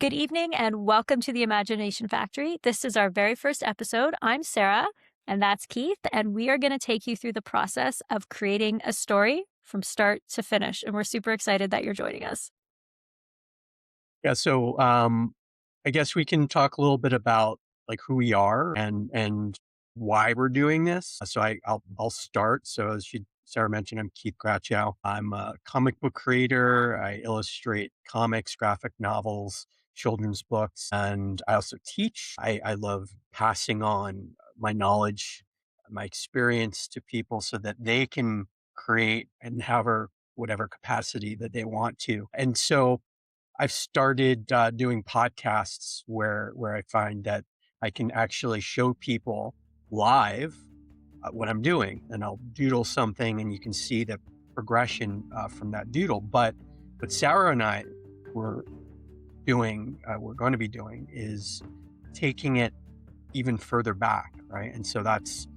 Good evening and welcome to the Imagination Factory. This is our very first episode. I'm Sara and that's Keith, and we are going to take you through the process of creating a story from start to finish. And we're super excited that you're joining us. Yeah, so I guess we can talk a little bit about like who we are and why we're doing this. So I'll start. So as Sarah mentioned, I'm Keith Grachow. I'm a comic book creator. I illustrate comics, graphic novels, children's books, and I also teach. I love passing on my knowledge, my experience to people so that they can create and have whatever capacity that they want to. And so I've started doing podcasts where I find that I can actually show people live what I'm doing, and I'll doodle something, and you can see the progression from that doodle. But what Sarah and I were we're going to be doing, is taking it even further back, right? And so that's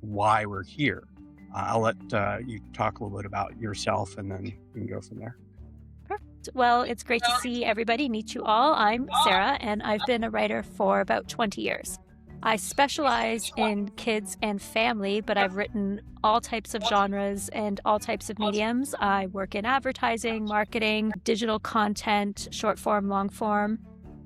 why we're here. I'll let you talk a little bit about yourself, and then we can go from there. Perfect. Well, it's great to see everybody, meet you all. I'm Sara, and I've been a writer for about 20 years. I specialize in kids and family, but I've written all types of genres and all types of mediums. I work in advertising, marketing, digital content, short form, long form.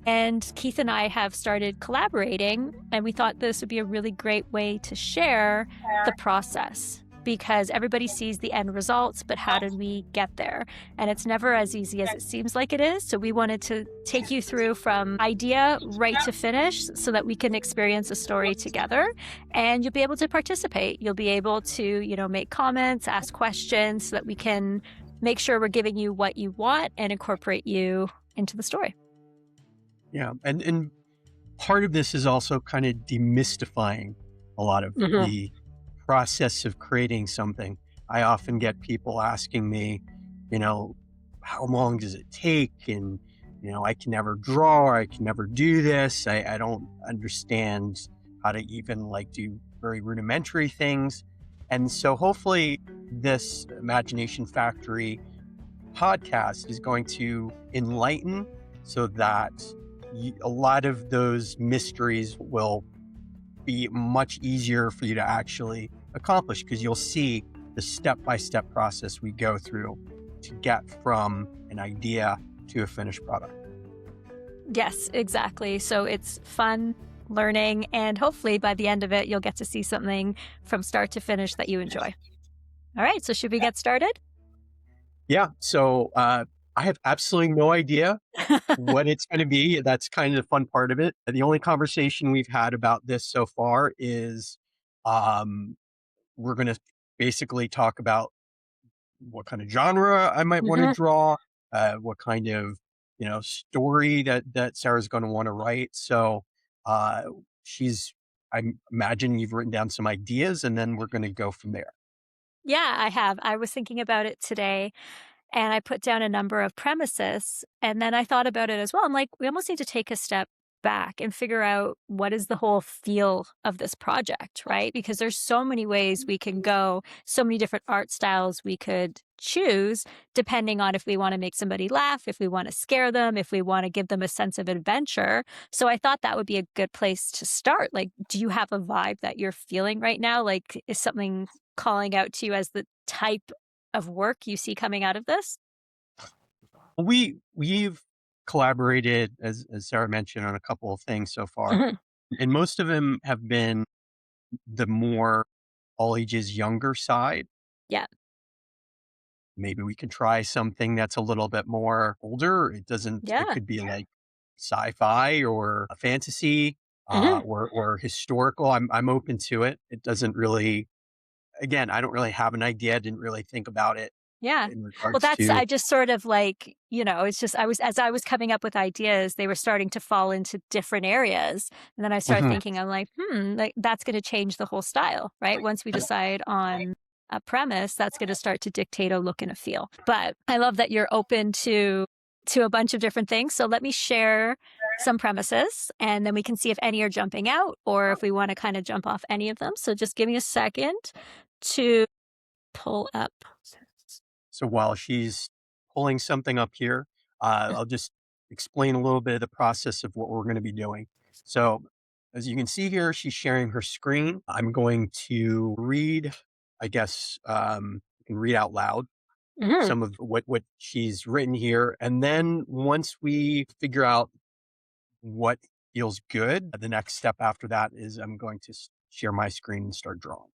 And Keith and I have started collaborating, and we thought this would be a really great way to share the process, because everybody sees the end results, but how did we get there? And it's never as easy as it seems like it is. So we wanted to take you through from idea right to finish so that we can experience a story together, and you'll be able to participate. You'll be able to, make comments, ask questions so that we can make sure we're giving you what you want and incorporate you into the story. Yeah, and part of this is also kind of demystifying a lot of the process of creating something. I often get people asking me, how long does it take? And, I can never draw, or I can never do this. I don't understand how to even do very rudimentary things. And so hopefully this Imagination Factory podcast is going to enlighten, so that a lot of those mysteries will be much easier for you to actually accomplish, because you'll see the step-by-step process we go through to get from an idea to a finished product. Yes, exactly. So it's fun learning, and hopefully by the end of it, you'll get to see something from start to finish that you enjoy. All right, so should we get started? Yeah, so I have absolutely no idea what it's going to be. That's kind of the fun part of it. The only conversation we've had about this so far is we're going to basically talk about what kind of genre I might want to draw, what kind of story that Sarah's going to want to write. So uh, I imagine you've written down some ideas, and then we're going to go from there. Yeah, I have. I was thinking about it today, and I put down a number of premises, and then I thought about it as well. I'm like, we almost need to take a step back and figure out what is the whole feel of this project, right? Because there's so many ways we can go, so many different art styles we could choose, depending on if we want to make somebody laugh, if we want to scare them, if we want to give them a sense of adventure. So I thought that would be a good place to start. Like, do you have a vibe that you're feeling right now? Like, is something calling out to you as the type of work you see coming out of this? We've collaborated, as Sarah mentioned, on a couple of things so far, and most of them have been the more all ages younger side. Yeah. Maybe we can try something that's a little bit more older. It Yeah. could be like sci-fi or a fantasy, Mhm. or historical. I'm open to it. It doesn't really, again, I don't really have an idea. I didn't really think about it Yeah. in Well, regards that's to. I just sort of it's just as I was coming up with ideas, they were starting to fall into different areas. And then I start Mhm. thinking, I'm like, like that's going to change the whole style, right? Once we decide on a premise, that's going to start to dictate a look and a feel. But I love that you're open to a bunch of different things. So let me share some premises, and then we can see if any are jumping out or if we want to kind of jump off any of them. So just give me a second to pull up. So while she's pulling something up here, I'll just explain a little bit of the process of what we're going to be doing. So, as you can see here, she's sharing her screen. I'm going to read, I guess, you can read out loud Hmm. some of what she's written here, and then once we figure out what feels good, the next step after that is I'm going to share my screen and start drawing.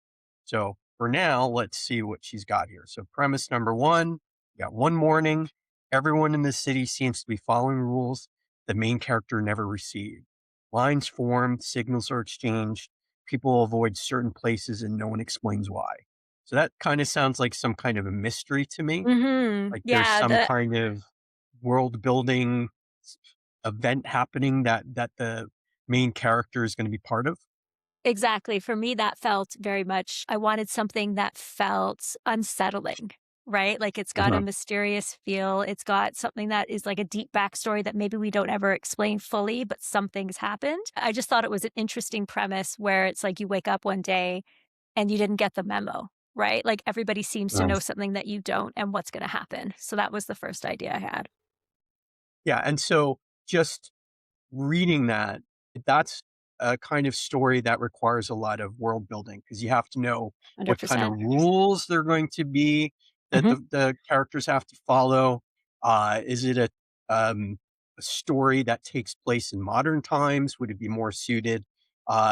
So for now, let's see what she's got here. So premise number one, we got one morning. Everyone in the city seems to be following rules the main character never received. Lines form, signals are exchanged, people avoid certain places and no one explains why. So that kind of sounds like some kind of a mystery to me. Like there's Yeah, some the kind of world building event happening that the main character is going to be part of. exactly. For me, that felt very much I wanted something that felt unsettling, right? Like it's got a Uh-huh. mysterious feel. It's got something that is like a deep backstory that maybe we don't ever explain fully, but something's happened. I just thought it was an interesting premise where it's like you wake up one day and you didn't get the memo, right? Like everybody seems to know something that you don't and what's going to happen. So that was the first idea I had. Yeah, and so just reading that, that's a kind of story that requires a lot of world building because you have to know what kind of 100%. rules they're going to be that Mhm. the characters have to follow. Is it a story that takes place in modern times? Would it be more suited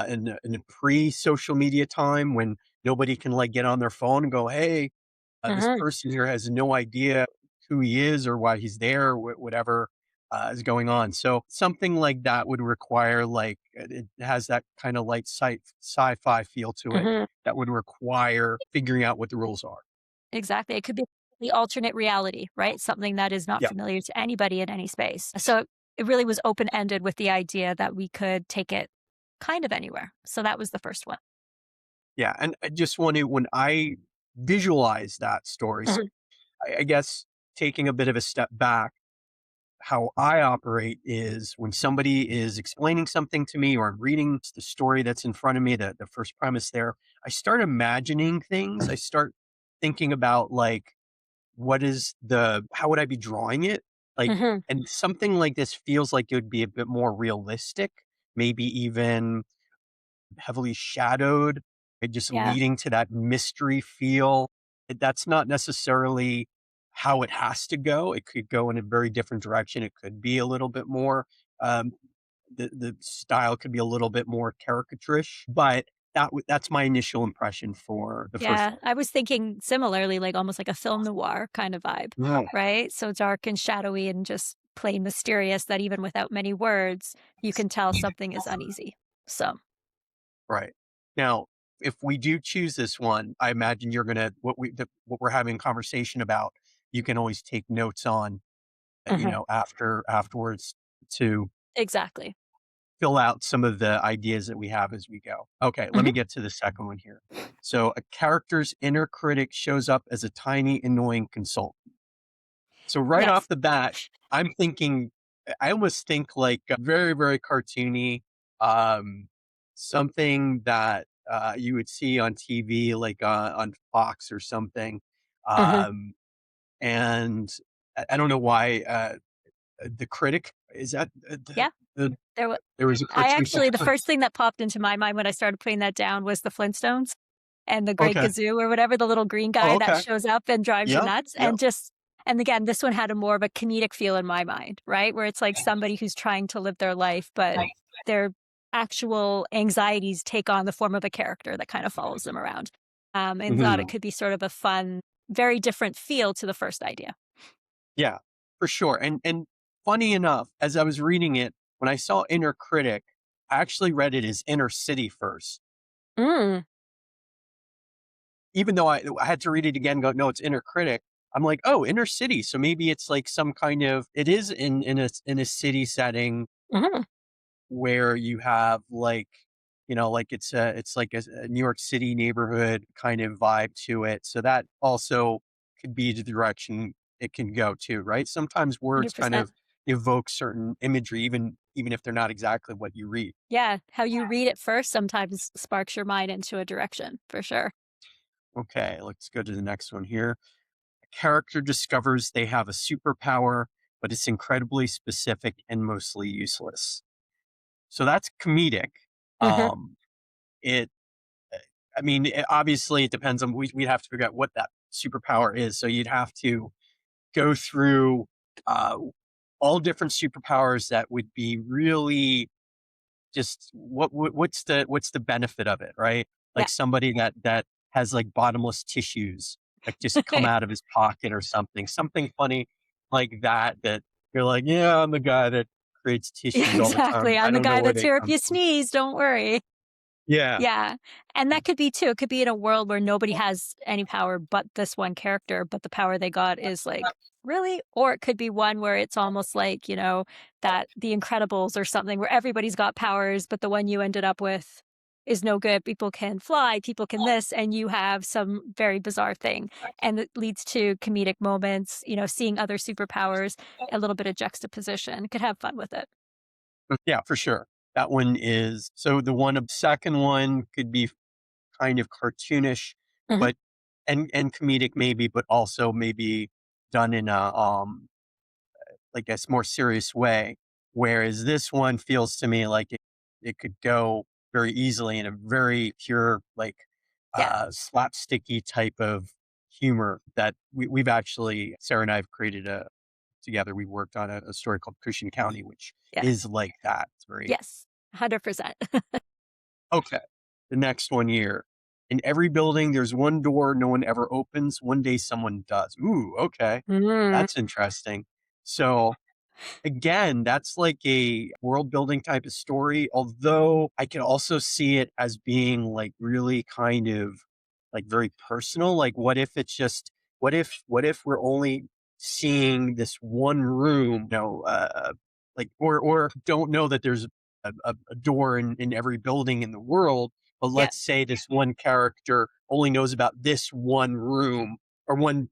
in a pre-social media time when nobody can like get on their phone and go, "Hey, this Mhm. person here has no idea who he is or why he's there, whatever is going on." So something like that would require like it has that kind of light sci-fi feel to it Mhm. that would require figuring out what the rules are. Exactly. It could be the alternate reality, right? Something that is not Yeah, familiar to anybody in any space. So it really was open ended with the idea that we could take it kind of anywhere. So that was the first one. yeah, and I just want to when I visualize that story. So Mhm. I guess taking a bit of a step back, how I operate is when somebody is explaining something to me or I'm reading the story that's in front of me, the first premise there, I start imagining things. I start thinking about like, how would I be drawing it? Like, Mhm. and something like this feels like it would be a bit more realistic, maybe even heavily shadowed, and just Yeah. leading to that mystery feel. That's not necessarily how it has to go. It could go in a very different direction. It could be a little bit more, um, the style could be a little bit more caricaturish, but that's my initial impression for the first Yeah. one. I was thinking similarly, like almost like a film noir kind of vibe, Yeah. right? So dark and shadowy and just plain mysterious that even without many words, you can tell something is uneasy. So, Right. Now, if we do choose this one, I imagine you're gonna what we're having a conversation about, you can always take notes on, mhm. afterwards to Exactly. fill out some of the ideas that we have as we go. Okay, let me Mhm. get to the second one here. So, a character's inner critic shows up as a tiny, annoying consultant. So, right off Yes. the bat, I'm thinking, I almost think like very, very cartoony, um, something that you would see on TV, like on Fox or something. Mhm. Um, and I don't know why the critic is that Yeah. the There wa there was a I cartoon. actually the first thing that popped into my mind when I started putting that down was the Flintstones and the Great Okay. Gazoo or whatever, the little green Oh, guy that okay. shows up and drives you Yep, nuts, yep. and again, this one had a more of a comedic feel in my mind, right? Where it's like somebody who's trying to live their life, but their actual anxieties take on the form of a character that kind of follows them around. And thought it Mhm. could be sort of a fun, very different feel to the first idea. Yeah, for sure, and funny enough, as I was reading it, when I saw inner critic, I actually read it as inner city first, Mm. even though I had to read it again and go, "No, it's inner critic." I'm like, "Oh, inner city," so maybe it's like some kind of it is in a city setting Mhm. where you have like, like it's like a New York City neighborhood kind of vibe to it. So that also could be the direction it can go to, right? Sometimes words kind 100%. of evoke certain imagery, even if they're not exactly what you read. Yeah, how you read it first sometimes sparks your mind into a direction, for sure. Okay, let's go to the next one here. A character discovers they have a superpower, but it's incredibly specific and mostly useless. So that's comedic. Hmm. Um, it, I mean, obviously, it depends on we'd have to figure out what that superpower is. So you'd have to go through uh, all different superpowers that would be really just what's the benefit of it, right? Yeah. Like somebody that has like bottomless tissues that just come out of his pocket or something funny like that. That you're like, yeah, I'm the guy that creates Yeah, tissues all the exactly. time. I I'm the don't know guy where that's they here if come you from. sneeze, don't worry. Yeah. Yeah. And that could be too. It could be in a world where nobody has any power but this one character, but the power they got is like, really? Or it could be one where it's almost like, that The Incredibles or something where everybody's got powers, but the one you ended up with is no good. People can fly, people can this, and you have some very bizarre thing. And it leads to comedic moments, seeing other superpowers, a little bit of juxtaposition. Could have fun with it. Yeah, for sure. That one is so the second one could be kind of cartoonish, Mhm. but and comedic maybe, but also maybe done in a like a more serious way. Whereas this one feels to me like it could go very easily in a very pure, like Yeah. slapsticky type of humor that we've actually Sarah and I have created a together. We worked on a story called Cushion County, which Yeah. is like that. It's very Yes. 100%. okay. The next one here. In every building, there's one door no one ever opens. One day someone does. Ooh, okay. Mm. That's interesting. So again, that's like a world building type of story, although I can also see it as being like really kind of like very personal. Like what if we're only seeing this one room, like or don't know that there's a door in every building in the world, but Yeah. let's say this one character only knows about this one room or one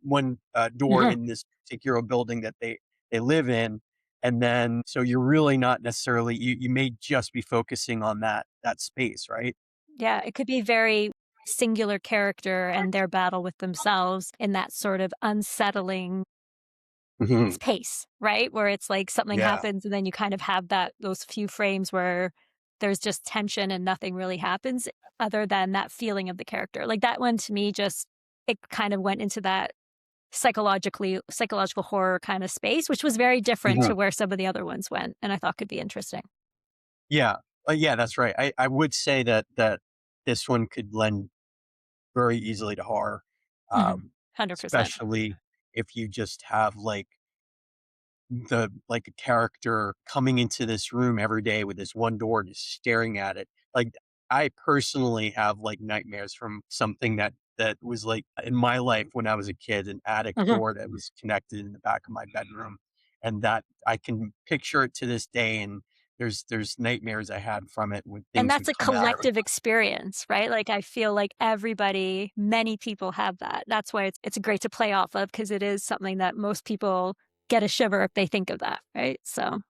door Mhm. in this particular building that they live in, and then so you're really not necessarily you may just be focusing on that space, right? Yeah, it could be very singular character and their battle with themselves in that sort of unsettling Mhm. pace, right? Where it's like something Yeah. happens and then you kind of have those few frames where there's just tension and nothing really happens other than that feeling of the character. Like that one to me just it kind of went into that psychological horror kind of space, which was very different Mhm. to where some of the other ones went and I thought could be interesting. Yeah. Yeah, that's right. I would say that this one could lend very easily to horror, Mhm. um, 100%. especially if you just have like a character coming into this room every day with this one door just staring at it. Like I personally have like nightmares from something that was like in my life when I was a kid, an attic Mhm. door that was connected in the back of my bedroom. And that I can picture it to this day, and there's nightmares I had from it when And things that's would a come out of it. collective experience, right? Like, I feel like many people have that. That's why it's great to play off of because it is something that most people get a shiver if they think of that, right? So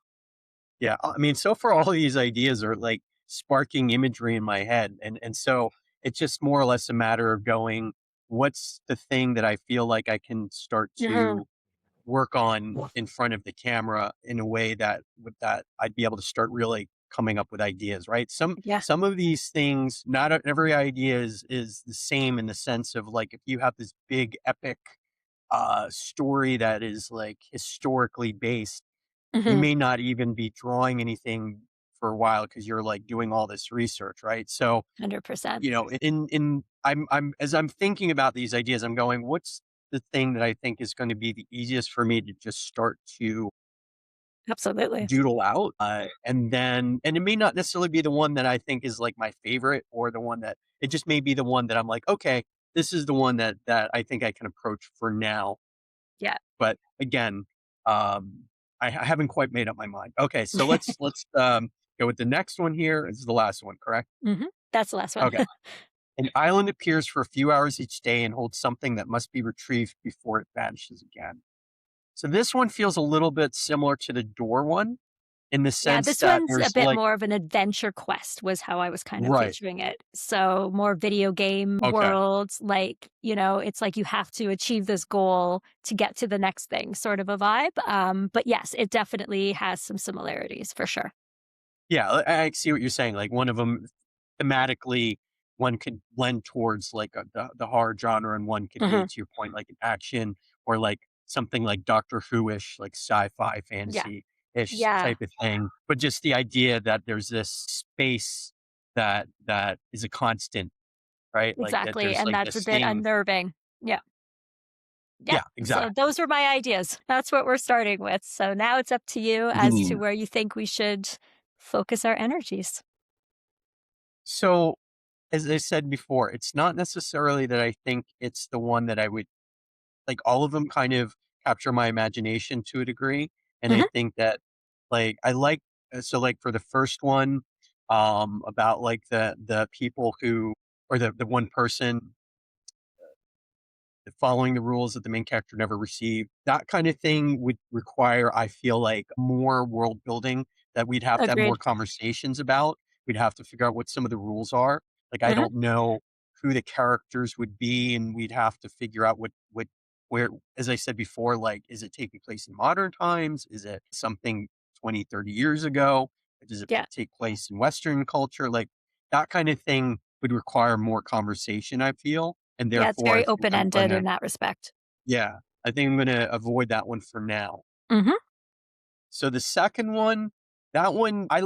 Yeah, I mean, so far all these ideas are like sparking imagery in my head, and so it's just more or less a matter of going, what's the thing that I feel like I can start mhm. to work on in front of the camera in a way that with that I'd be able to start really coming up with ideas, right? Yeah. Some of these things, not every idea is the same in the sense of like if you have this big epic story that is like historically based, you Mhm. may not even be drawing anything for a while because you're like doing all this research, right? So, 100%. in I'm as I'm thinking about these ideas, I'm going, what's the thing that I think is going to be the easiest for me to just start to Absolutely. doodle out, and it may not necessarily be the one that I think is like my favorite or the one that it just may be the one that I'm like, okay, this is the one that I think I can approach for now. Yeah. But again, I haven't quite made up my mind. Okay, so let's go with the next one here. This is the last one, correct? Mhm. That's the last one. Okay. An island appears for a few hours each day and holds something that must be retrieved before it vanishes again. So this one feels a little bit similar to the door one, in the Yeah, sense this that one's a there's bit like more of an adventure quest was how I was kind of right. picturing it. So more video game Okay. worlds, like, it's like you have to achieve this goal to get to the next thing, sort of a vibe. But yes, it definitely has some similarities for sure. Yeah, I see what you're saying. Like one of them thematically, one could lend towards like the horror genre, and one could be Hmm. to your point, like an action or like something like Doctor Who-ish, like sci-fi Yeah. fantasy ish Yeah, type of thing. But just the idea that there's this space that is a constant, right? Like that exactly. there's And like that's a this bit thing. unnerving. Yeah. Yeah. Yeah, So exactly. those were my ideas. That's what we're starting with. So now it's up to you as to Mhm. where you think we should focus our energies. So as I said before, it's not necessarily that I think it's the one that I would like. All of them kind of capture my imagination to a degree, and I Hmm. think that, like, I like so, like, for the first one, about, like, the people who or the one person following the rules that the main character never received. That kind of thing would require, I feel like, more world building that we'd have to have more Agreed. conversations about. We'd have to figure out what some of the rules are. Like, I Hmm. don't know who the characters would be, and we'd have to figure out where, as I said before, like, is it taking place in modern times? Is it something 20, 30 years ago? Does it Yeah. take place in Western culture? Like, that kind of thing would require more conversation, I feel. And Yeah. It's therefore, I very think open I'm ended gonna in that respect. yeah, I think I'm gonna avoid that one for now. Hmm. So the second one, that one I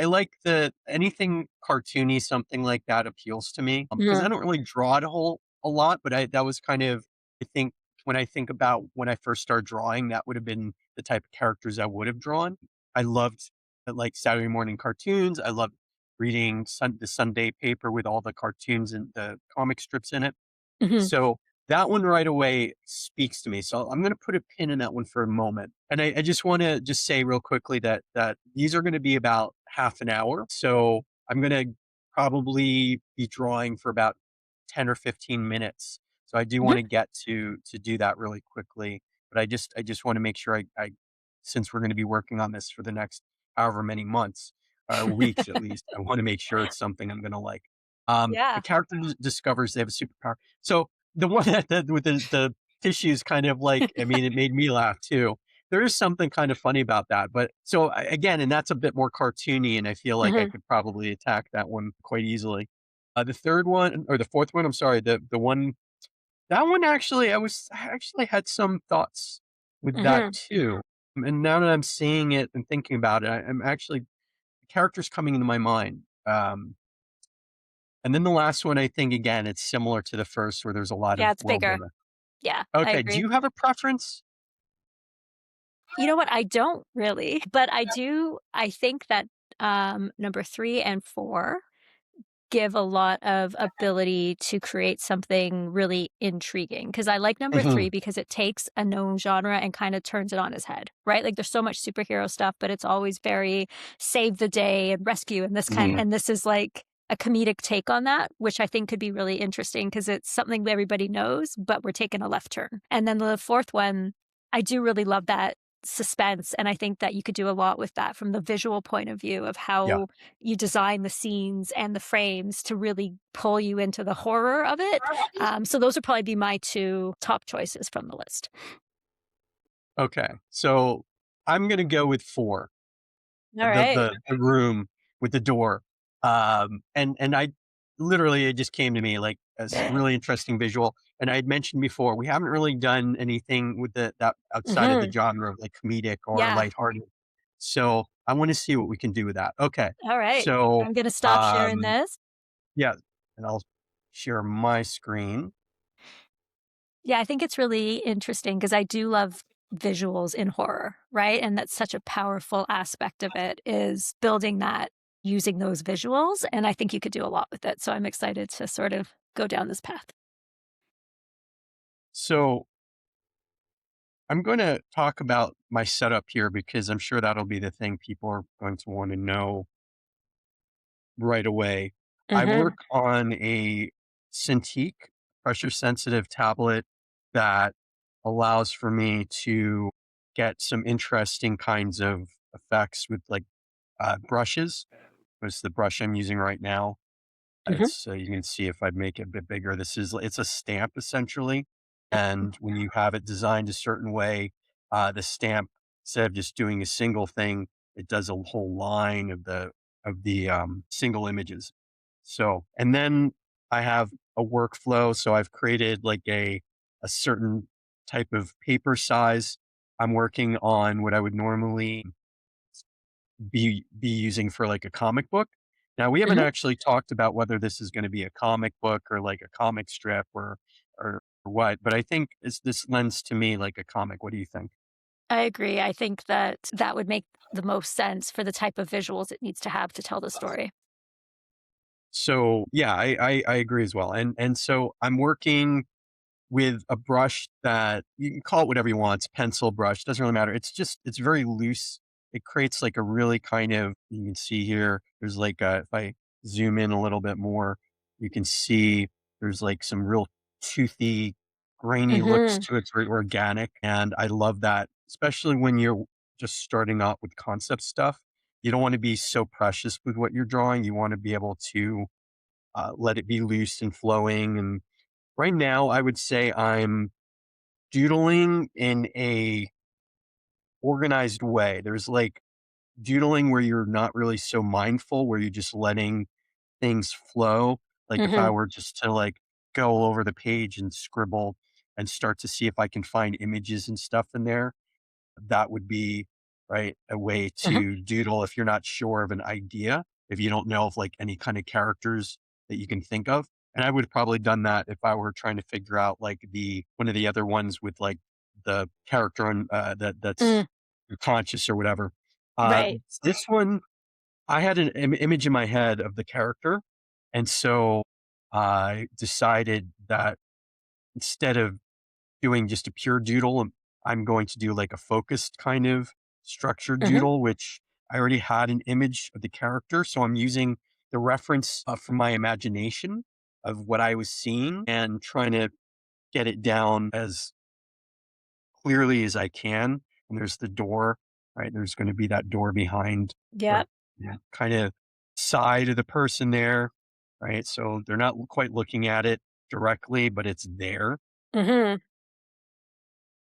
like the anything cartoony, something like that appeals to me, because Hmm. I don't really draw it a lot, but I that was kind of I think when I think about when I first started drawing, that would have been the type of characters I would have drawn. I loved, like, Saturday morning cartoons. I loved reading the Sunday paper with all the cartoons and the comic strips in it. Hmm. So that one right away speaks to me. So I'm going to put a pin in that one for a moment. And I just want to just say real quickly that these are going to be about half an hour. So I'm going to probably be drawing for about 10 or 15 minutes. So I do Hmm. want to get to do that really quickly. But I just want to make sure I since we're going to be working on this for the next however many months or weeks at least, I want to make sure it's something I'm going to like. The Yeah. character discovers they have a superpower. So the one that with the tissues kind of like, I mean, it made me laugh too. There is something kind of funny about that. But so again, and that's a bit more cartoony, and I feel like I Hmm. could probably attack that one quite easily. The third one or the fourth one, I'm sorry, the one that one actually, I actually had some thoughts with that Hmm. too. And now that I'm seeing it and thinking about it, I'm actually characters coming into my mind. And then the last one, I think again, it's similar to the first where there's a lot Yeah. of It's world bigger. building. Yeah. I Okay, do agree. you have a preference? You know what? I don't really, but I think that number 3 and 4 give a lot of ability to create something really intriguing. Because I like number Mhm, 3 because it takes a known genre and kind of turns it on its head, right? Like there's so much superhero stuff, but it's always very save the day and rescue and mhm. and this is like a comedic take on that, which I think could be really interesting because it's something that everybody knows, but we're taking a left turn. And then the fourth one, I do really love that suspense. And I think that you could do a lot with that from the visual point of view of Yeah, how you design the scenes and the frames to really pull you into the horror of it. So those would probably be my two top choices from the list. okay. So, I'm gonna go with 4, All right. the room with the door. And I literally, it just came to me like a really interesting visual, and I had mentioned before, we haven't really done anything with that outside of the Hmm. genre of, like, comedic or Yeah. lighthearted. So, I wanna see what we can do with that. Okay. All right. So, I'm going to stop sharing um, this. yeah, and I'll share my screen. Yeah, I think it's really interesting because I do love visuals in horror, right? And that's such a powerful aspect of it is building that using those visuals. And I think you could do a lot with it. So I'm excited to sort of go down this path. So I'm going to talk about my setup here because I'm sure that'll be the thing people are going to want to know right away. I Hmm. work on a Cintiq pressure sensitive tablet that allows for me to get some interesting kinds of effects with like brushes. It's the brush I'm using right now. Mhm. It's you can see if I make it a bit bigger. It's a stamp essentially, and when you have it designed a certain way, the stamp, instead of just doing a single thing, it does a whole line of the single images. So, and then I have a workflow. So I've created like a certain type of paper size. I'm working on what I would normally be using for like a comic book. Now we haven't Mhm. actually talked about whether this is going to be a comic book or like a comic strip or what, but I think this lends to me like a comic. What do you think? I agree. I think that that would make the most sense for the type of visuals it needs to have to tell the story. So yeah, I agree as well. And so I'm working with a brush that you can call it whatever you want. It's pencil brush, doesn't really matter. It's very loose. It creates like a really kind of, you can see here, there's like if I zoom in a little bit more, you can see there's like some real toothy, grainy looks Mhm. to it. It's very organic. And I love that, especially when you're just starting out with concept stuff. You don't want to be so precious with what you're drawing. You want to be able to let it be loose and flowing. And right now, I would say I'm doodling in a organized way. There's like doodling where you're not really so mindful, where you're just letting things flow. Like if I Mhm. were just to like go all over the page and scribble and start to see if I can find images and stuff in there, that would be, right, a way Mhm. to doodle if you're not sure of an idea, if you don't know of, like, any kind of characters that you can think of, and I would have probably done that if I were trying to figure out, like, the one of the other ones with, like, the character on, that's Mm. conscious or whatever. Uh, Right. this one, I had an image in my head of the character, and so I decided that instead of doing just a pure doodle, I'm going to do like a focused kind of structured Mhm. doodle, which I already had an image of the character. So I'm using the reference from my imagination of what I was seeing and trying to get it down as clearly as I can. And there's the door, right? There's going to be that door behind or Yep. yeah, kind of side of the person there, right? So they're not quite looking at it directly, but it's there. Mhm.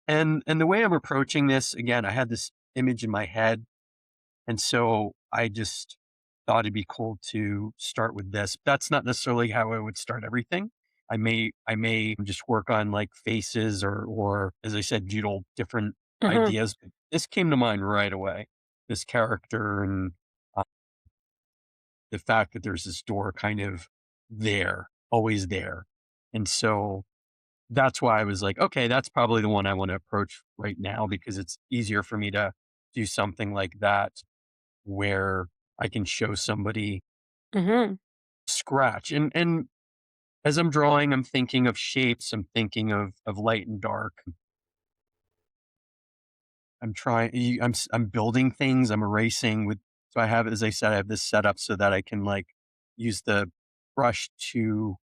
And the way I'm approaching this, again, I had this image in my head, and so I just thought it'd be cool to start with this. That's not necessarily how I would start everything. I may just work on like faces or as I said, doodle different Mhm. ideas. But this came to mind right away. This character and uh, the fact that there's this door kind of there, always there. And so that's why I was like, "Okay, that's probably the one I wanna approach right now," because it's easier for me to do something like that where I can show somebody Mhm. scratch. And as I'm drawing, I'm thinking of shapes, I'm thinking of light and dark. I'm building things, I'm erasing with so I have, as I said, I have this set up so that I can, like, use the brush to,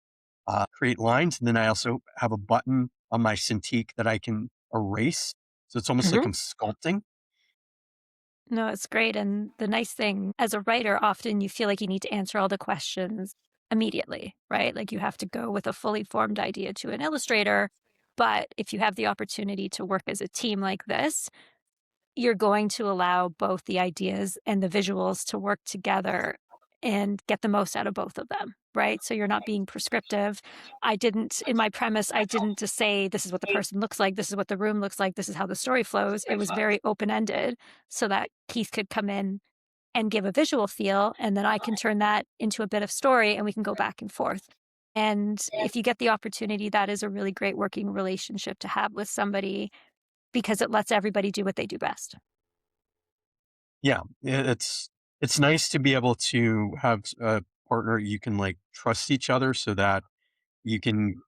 create lines, and then I also have a button on my Cintiq that I can erase, so it's almost like Mhm. I'm sculpting. No, it's great, and the nice thing as a writer, often you feel like you need to answer all the questions immediately, right? Like, you have to go with a fully formed idea to an illustrator, but if you have the opportunity to work as a team like this, you're going to allow both the ideas and the visuals to work together and get the most out of both of them, right? So you're not being prescriptive. In my premise, I didn't just say, this is what the person looks like, this is what the room looks like, this is how the story flows. It was very open ended so that Keith could come in and give a visual feel. And then I can turn that into a bit of story and we can go back and forth. And if you get the opportunity, that is a really great working relationship to have with somebody because it lets everybody do what they do best. Yeah, it's nice to be able to have a partner you can, like, trust each other so that you can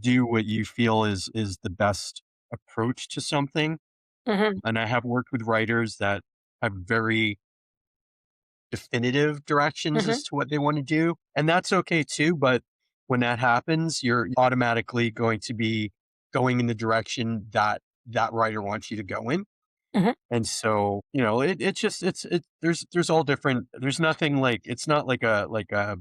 do what you feel is the best approach to something, Mhm. and I have worked with writers that have very definitive directions Mhm. as to what they wanna do, and that's okay too, but when that happens, you're automatically going to be going in the direction that that writer wants you to go in, Mhm. And so, you know, it's just there's all different, there's nothing like, it's not like a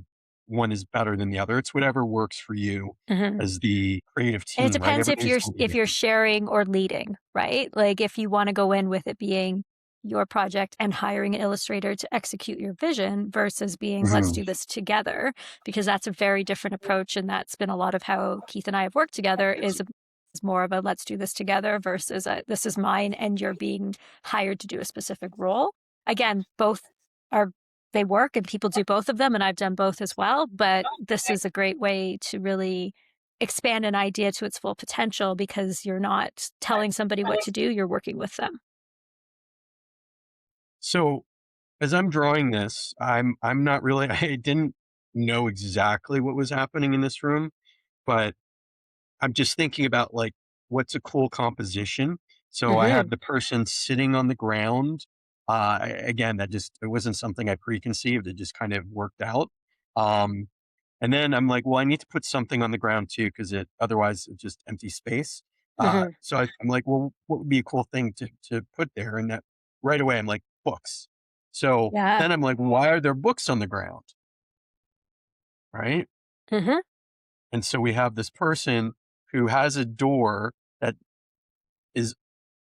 one is better than the other. It's whatever works for you Mhm. as the creative And it team, right? depends Everybody's gonna be if you're different. sharing or leading, right? Like, if you wanna go in with it being your project and hiring an illustrator to execute your vision versus being, "Let's Mhm. do this together," because that's a very different approach, and that's been a lot of how Keith and I have worked together is more of a, "Let's do this together," versus a, "This is mine, and you're being hired to do a specific role." Again, both are they work, and people do both of them, and I've done both as well, but this is a great way to really expand an idea to its full potential because you're not telling somebody what to do, you're working with them. So, as I'm drawing this, I'm not really I didn't know exactly what was happening in this room, but I'm just thinking about, like, what's a cool composition? So I had Mhm, the person sitting on the ground. Again, that just, it wasn't something I preconceived. It just kind of worked out. Um, and then I'm like, well, I need to put something on the ground too, because it otherwise it's just empty space. mhm. I'm like, well, what would be a cool thing to put there? And that right away, I'm like, books. So Yeah. then I'm like, why are there books on the ground? Right. Mhm, And so we have this person who has a door that is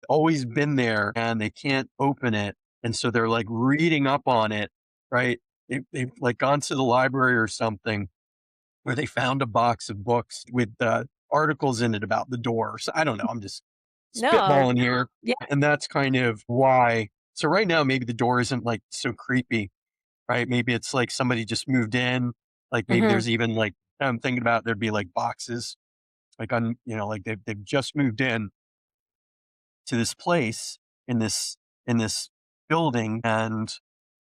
always been there and they can't open it. And so they're like reading up on it, right? They've like gone to the library or something where they found a box of books with articles in it about the door. So I don't know. I'm just no. spitballing here. Yeah. And that's kind of why. So right now, maybe the door isn't like so creepy, right? Maybe it's like somebody just moved in. Like maybe Mhm, there's even like, I'm thinking about there'd be like boxes, like on, you know, like they've just moved in to this place in this building, and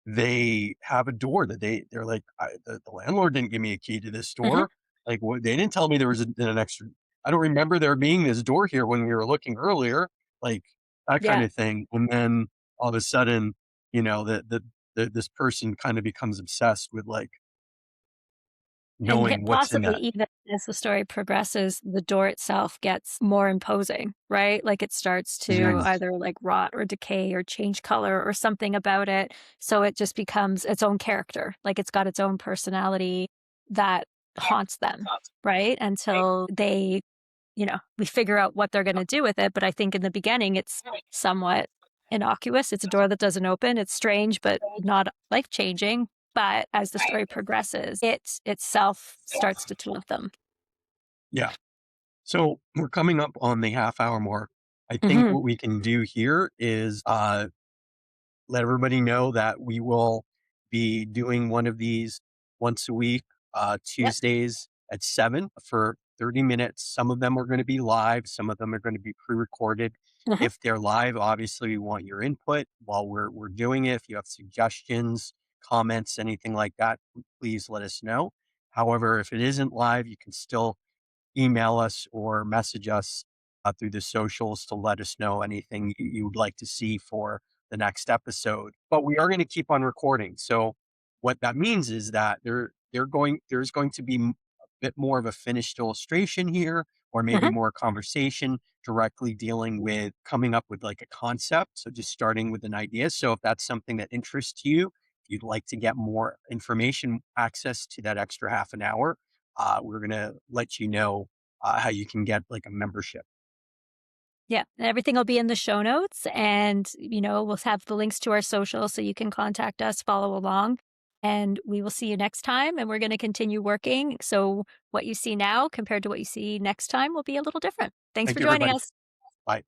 they have a door that they're like, the landlord didn't give me a key to this mhm. door. Like, what, they didn't tell me there was an extra. I don't remember there being this door here when we were looking earlier, like that kind Yeah. of thing. And then all of a sudden, you know, this person kind of becomes obsessed with like And knowing what's in possibly that. even as the story progresses, the door itself gets more imposing, right? Like, it starts to Mhm. either, like, rot or decay or change color or something about it, so it just becomes its own character, like, it's got its own personality that haunts them, right? Until they we figure out what they're gonna do with it, but I think in the beginning, it's somewhat innocuous. It's a door that doesn't open. It's strange, but not life-changing. But as the story progresses, it itself starts to taunt them. Yeah. So we're coming up on the half hour mark. I think Mhm. what we can do here is let everybody know that we will be doing one of these once a week, Yep. Tuesdays at 7 for 30 minutes. Some of them are going to be live, some of them are going to be pre recorded. Mhm. If they're live, obviously, we want your input while we're doing it. If you have suggestions, comments, anything like that, please let us know. However, if it isn't live, you can still email us or message us through the socials to let us know anything you would like to see for the next episode. But we are going to keep on recording. So what that means is that there's going to be a bit more of a finished illustration here, or maybe Mhm. more conversation directly dealing with coming up with like a concept. So just starting with an idea. So if that's something that interests you, if you'd like to get more information, access to that extra half an hour, we're going to let you know how you can get like a membership. Yeah, and everything will be in the show notes, and, we'll have the links to our social so you can contact us, follow along, and we will see you next time, and we're gonna continue working, so what you see now compared to what you see next time will be a little different. Thanks Thank for you, joining everybody. us. Bye.